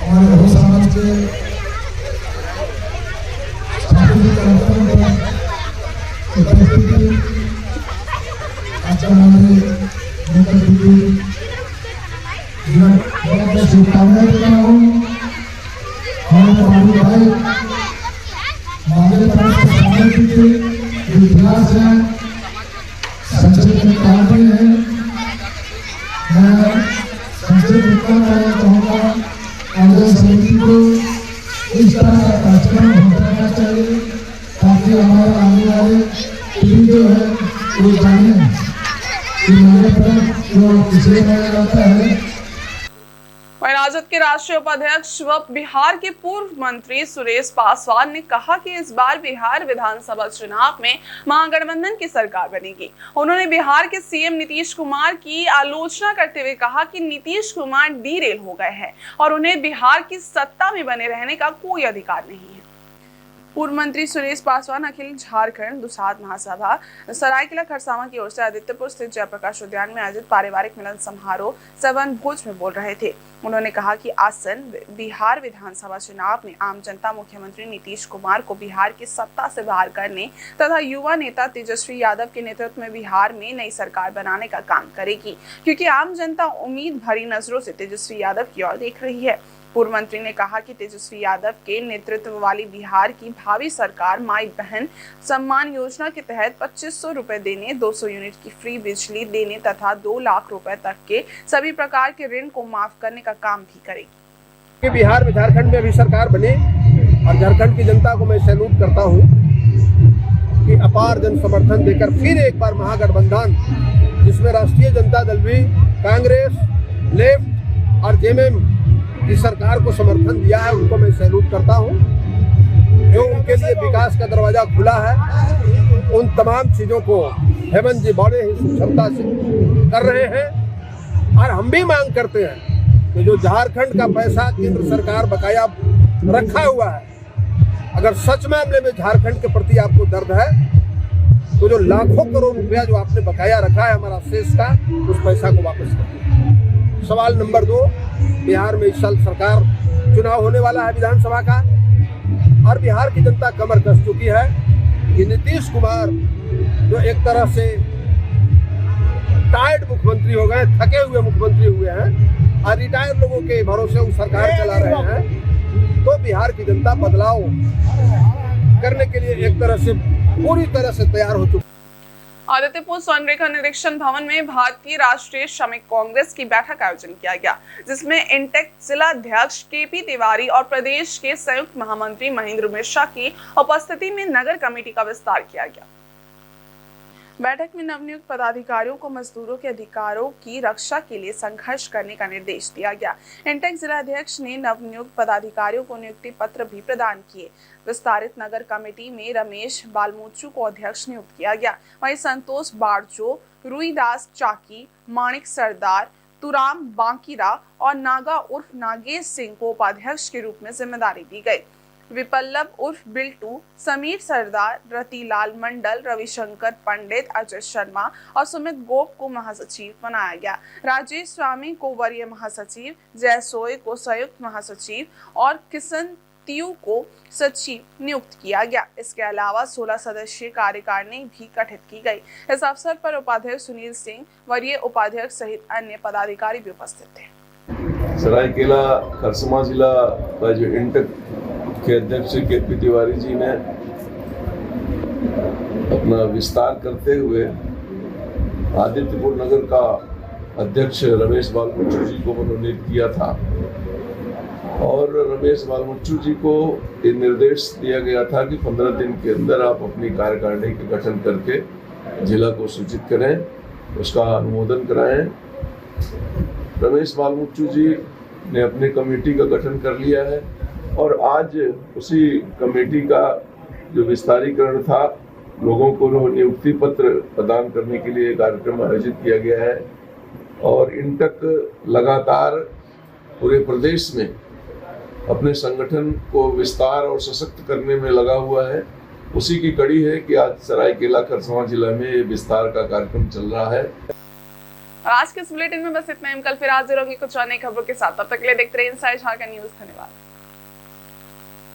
हमारे बहु समाज के सांस्कृतिक कार्यक्रम पर उपस्थिति हमारे नेता दीदी बहुत शुभकामनाएं देता हूँ। हमारे बाबू भाई मांगे के इतिहास है, संक्षिप्त में कहानी है। मैं संक्षिप्त में कहूँगा समिति को इस तरह का कार्यक्रम होना चाहिए ताकि हमारे आने वाले पीढ़ी जो है वो जाने कि हमारे पर जो पिछले में रहता है। राजद के राष्ट्रीय उपाध्यक्ष व बिहार के पूर्व मंत्री सुरेश पासवान ने कहा कि इस बार बिहार विधानसभा चुनाव में महागठबंधन की सरकार बनेगी। उन्होंने बिहार के सीएम नीतीश कुमार की आलोचना करते हुए कहा कि नीतीश कुमार डीरेल हो गए हैं और उन्हें बिहार की सत्ता में बने रहने का कोई अधिकार नहीं है। पूर्व मंत्री सुरेश पासवान अखिल झारखंड दुसाध महासभा सरायकेला खरसावां की ओर से आदित्यपुर स्थित जयप्रकाश उद्यान में आयोजित पारिवारिक मिलन समारोह सवन भोज में बोल रहे थे। उन्होंने कहा कि आसन्न बिहार विधानसभा चुनाव में आम जनता मुख्यमंत्री नीतीश कुमार को बिहार की सत्ता से बाहर करने तथा युवा नेता तेजस्वी यादव के नेतृत्व में बिहार में नई सरकार बनाने का काम करेगी, क्योंकि आम जनता उम्मीद भरी नजरों से तेजस्वी यादव की ओर देख रही है। पूर्व मंत्री ने कहा कि तेजस्वी यादव के नेतृत्व वाली बिहार की भावी सरकार माई बहन सम्मान योजना के तहत 2500 रुपए देने, 200 यूनिट की फ्री बिजली देने तथा 2 लाख रुपए तक के सभी प्रकार के ऋण को माफ करने का काम भी करेगी। बिहार में झारखंड में भी सरकार बने और झारखंड की जनता को मैं सैल्यूट करता हूँ कि अपार जन समर्थन देकर फिर एक बार महागठबंधन, जिसमें राष्ट्रीय जनता दल भी, कांग्रेस, लेफ्ट और जेएमएम जिस सरकार को समर्थन दिया है उनको मैं सैल्यूट करता हूँ। जो उनके लिए विकास का दरवाजा खुला है, उन तमाम चीज़ों को हेमंत जी बड़े ही क्षमता से कर रहे हैं। और हम भी मांग करते हैं कि जो झारखंड का पैसा केंद्र सरकार बकाया रखा हुआ है, अगर सच मामले में झारखंड के प्रति आपको दर्द है तो जो लाखों करोड़ रुपया जो आपने बकाया रखा है हमारा शेष का, उस पैसा को वापस करें। सवाल नंबर 2, बिहार में इस साल सरकार चुनाव होने वाला है विधानसभा का, और बिहार की जनता कमर कस चुकी है कि नीतीश कुमार जो एक तरह से टायर्ड मुख्यमंत्री हो गए, थके हुए मुख्यमंत्री हुए हैं और रिटायर्ड लोगों के भरोसे वो सरकार चला रहे हैं, तो बिहार की जनता बदलाव करने के लिए एक तरह से पूरी तरह से तैयार हो चुकी। आदित्यपुर स्वर्णरेखा निरीक्षण भवन में भारतीय राष्ट्रीय श्रमिक कांग्रेस की बैठक का आयोजन किया गया, जिसमें इंटेक जिला अध्यक्ष केपी तिवारी और प्रदेश के संयुक्त महामंत्री महेंद्र मिश्रा की उपस्थिति में नगर कमेटी का विस्तार किया गया। बैठक में नवनियुक्त पदाधिकारियों को मजदूरों के अधिकारों की रक्षा के लिए संघर्ष करने का निर्देश दिया गया। इंटेक जिला अध्यक्ष ने नवनियुक्त पदाधिकारियों को नियुक्ति पत्र भी प्रदान किए। विस्तारित नगर कमेटी में रमेश बालमोचू को अध्यक्ष नियुक्त किया गया। वहीं संतोष बारजो, रुईदास चाकी, माणिक सरदार, तुराम बांकीरा और नागा उर्फ नागेश सिंह को उपाध्यक्ष के रूप में जिम्मेदारी दी गई। विपल्लभ उर्फ बिल्टू, समीर सरदार, रतिलाल मंडल, रविशंकर पंडित, अजय शर्मा और सुमित गोप को महासचिव बनाया गया। राजेश स्वामी को वरीय महासचिव, जय सोय को संयुक्त महासचिव और किशन तियू को सचिव नियुक्त किया गया। इसके अलावा 16 सदस्यीय कार्यकारिणी भी गठित की गई। इस अवसर पर उपाध्यक्ष सुनील सिंह, वरीय उपाध्यक्ष सहित अन्य पदाधिकारी भी उपस्थित थे। सरायकेला खरसवां जिला का जो इंटेक के अध्यक्ष केपी तिवारी जी ने अपना विस्तार करते हुए आदित्यपुर नगर का अध्यक्ष रमेश बालमुच्चू जी को मनोनीत किया था, और रमेश बालमुच्चू जी को ये निर्देश दिया गया था कि 15 दिन के अंदर आप अपनी कार्यकारिणी का गठन करके जिला को सूचित करें, उसका अनुमोदन कराएं। रमेश बालमुच्चू जी ने अपनी कमेटी का गठन कर लिया है और आज उसी कमेटी का जो विस्तारीकरण था, लोगों को नियुक्ति पत्र प्रदान करने के लिए कार्यक्रम आयोजित किया गया है। और इंटेक लगातार पूरे प्रदेश में अपने संगठन को विस्तार और सशक्त करने में लगा हुआ है। उसी की कड़ी है कि आज सरायकेला खरसावां जिला में ये विस्तार का कार्यक्रम चल रहा है। आज के इस बुलेटिन में बस इतना ही। कल फिर हाजिर होगी कुछ अन्य खबरों के साथ। तब तक के लिए देखते रहिए इनसाइड झारखंड न्यूज़। धन्यवाद।